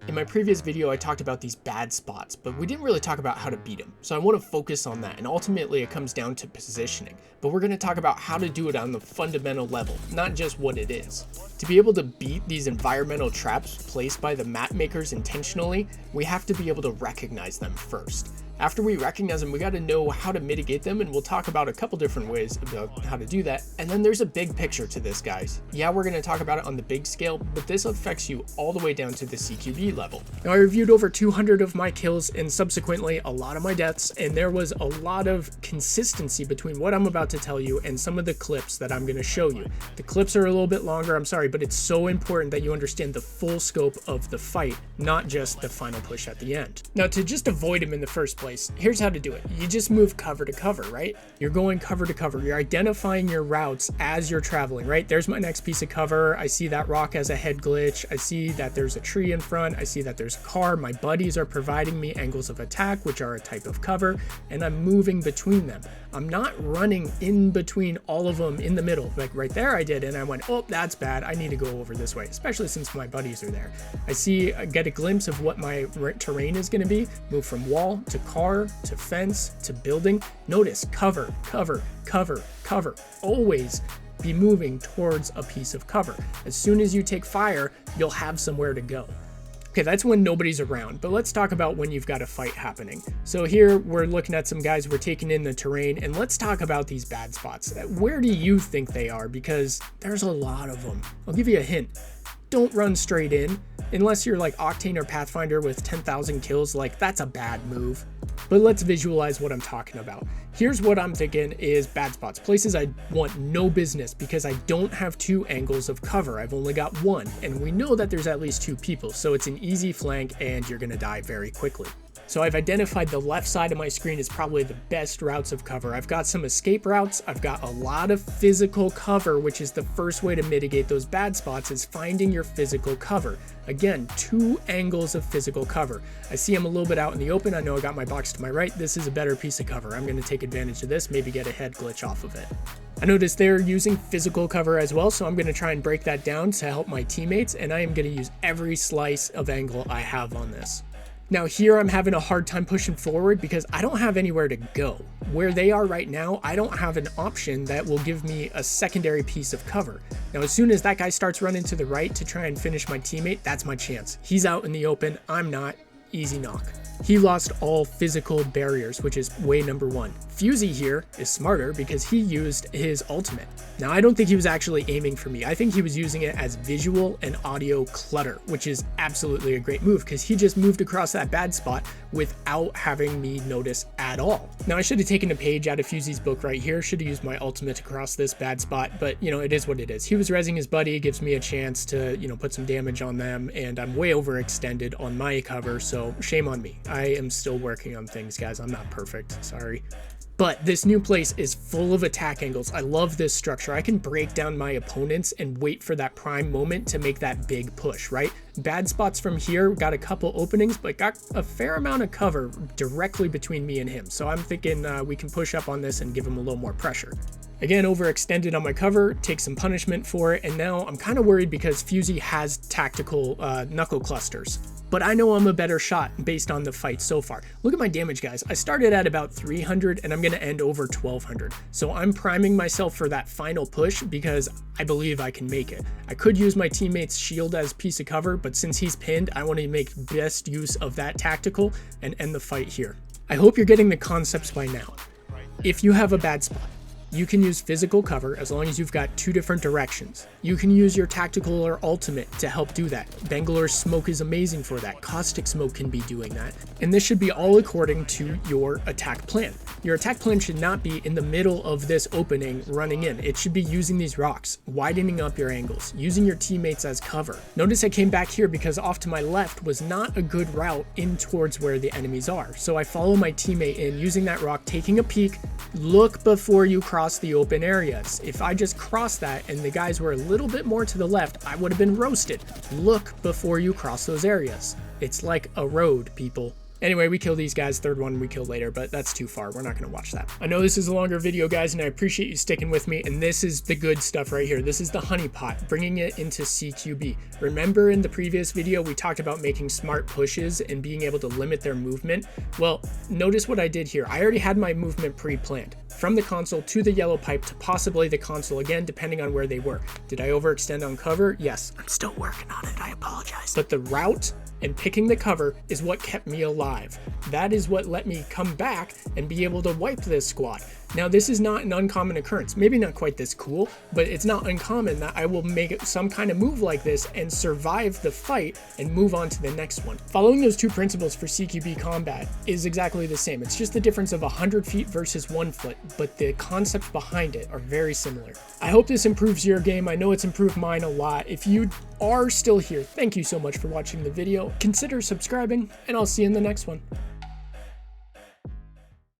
In my previous video, I talked about these bad spots, but we didn't really talk about how to beat them. So I want to focus on that, and ultimately it comes down to positioning. But we're going to talk about how to do it on the fundamental level, not just what it is. To be able to beat these environmental traps placed by the map makers intentionally, we have to be able to recognize them first. After we recognize them, we got to know how to mitigate them, and we'll talk about a couple different ways about how to do that. And then there's a big picture to this, guys. Yeah, we're going to talk about it on the big scale, but this affects you all the way down to the CQB level. Now, I reviewed over 200 of my kills and subsequently a lot of my deaths, and there was a lot of consistency between what I'm about to tell you and some of the clips that I'm going to show you. The clips are a little bit longer, I'm sorry, but it's so important that you understand the full scope of the fight, not just the final push at the end. Now, to just avoid him in the first place, here's how to do it. You just move cover to cover, right? You're going cover to cover. You're identifying your routes as you're traveling, right? There's my next piece of cover. I see that rock as a head glitch. I see that there's a tree in front. I see that there's a car. My buddies are providing me angles of attack, which are a type of cover, and I'm moving between them. I'm not running in between all of them in the middle. Like right there I did, and I went, oh, that's bad. I need to go over this way, especially since my buddies are there. I get a glimpse of what my terrain is going to be. Move from wall to car to fence to building. Notice cover, cover, cover, cover. Always be moving towards a piece of cover. As soon as you take fire, you'll have somewhere to go. Okay, that's when nobody's around, but let's talk about when you've got a fight happening. So here we're looking at some guys, we're taking in the terrain, and let's talk about these bad spots. Where do you think they are? Because there's a lot of them. I'll give you a hint. Don't run straight in. Unless you're like Octane or Pathfinder with 10,000 kills, like that's a bad move. But let's visualize what I'm talking about. Here's what I'm thinking is bad spots, places I want no business because I don't have two angles of cover. I've only got one, and we know that there's at least two people, so it's an easy flank and you're gonna die very quickly. So I've identified the left side of my screen is probably the best routes of cover. I've got some escape routes. I've got a lot of physical cover, which is the first way to mitigate those bad spots is finding your physical cover. Again, two angles of physical cover. I see I'm a little bit out in the open. I know I got my box to my right. This is a better piece of cover. I'm going to take advantage of this, maybe get a head glitch off of it. I noticed they're using physical cover as well, so I'm going to try and break that down to help my teammates, and I am going to use every slice of angle I have on this. Now here I'm having a hard time pushing forward because I don't have anywhere to go. Where they are right now, I don't have an option that will give me a secondary piece of cover. Now as soon as that guy starts running to the right to try and finish my teammate, that's my chance. He's out in the open, I'm not. Easy knock. He lost all physical barriers, which is way number one. Fusey here is smarter because he used his ultimate. Now, I don't think he was actually aiming for me. I think he was using it as visual and audio clutter, which is absolutely a great move because he just moved across that bad spot without having me notice at all. Now, I should have taken a page out of Fusey's book right here. Should have used my ultimate across this bad spot, but you know, it is what it is. He was rezzing his buddy, gives me a chance to, you know, put some damage on them, and I'm way overextended on my cover, so shame on me. I am still working on things, guys. I'm not perfect, sorry. But this new place is full of attack angles. I love this structure. I can break down my opponents and wait for that prime moment to make that big push, right? Bad spots from here, got a couple openings, but got a fair amount of cover directly between me and him. So I'm thinking we can push up on this and give him a little more pressure. Again, overextended on my cover, take some punishment for it, and now I'm kind of worried because Fusey has tactical knuckle clusters. But I know I'm a better shot based on the fight so far. Look at my damage, guys. I started at about 300 and I'm going to end over 1200. So I'm priming myself for that final push because I believe I can make it. I could use my teammate's shield as piece of cover, but since he's pinned, I want to make best use of that tactical and end the fight here. I hope you're getting the concepts by now. If you have a bad spot, you can use physical cover as long as you've got two different directions. You can use your tactical or ultimate to help do that. Bangalore's smoke is amazing for that. Caustic smoke can be doing that. And this should be all according to your attack plan. Your attack plan should not be in the middle of this opening running in. It should be using these rocks, widening up your angles, using your teammates as cover. Notice I came back here because off to my left was not a good route in towards where the enemies are. So I follow my teammate in using that rock, taking a peek. Look before you cross the open areas. If I just crossed that and the guys were a little bit more to the left, I would have been roasted. Look before you cross those areas. It's like a road, people. Anyway, we kill these guys. Third one we kill later, but that's too far. We're not going to watch that. I know this is a longer video, guys, and I appreciate you sticking with me. And this is the good stuff right here. This is the honeypot, bringing it into CQB. Remember in the previous video, we talked about making smart pushes and being able to limit their movement. Well, notice what I did here. I already had my movement pre-planned from the console to the yellow pipe to possibly the console again, depending on where they were. Did I overextend on cover? Yes. I'm still working on it. I apologize. But the route and picking the cover is what kept me alive. That is what let me come back and be able to wipe this squad. Now, this is not an uncommon occurrence. Maybe not quite this cool, but it's not uncommon that I will make some kind of move like this and survive the fight and move on to the next one. Following those two principles for CQB combat is exactly the same. It's just the difference of 100 feet versus 1 foot, but the concepts behind it are very similar. I hope this improves your game. I know it's improved mine a lot. If you are still here, thank you so much for watching the video. Consider subscribing, and I'll see you in the next one.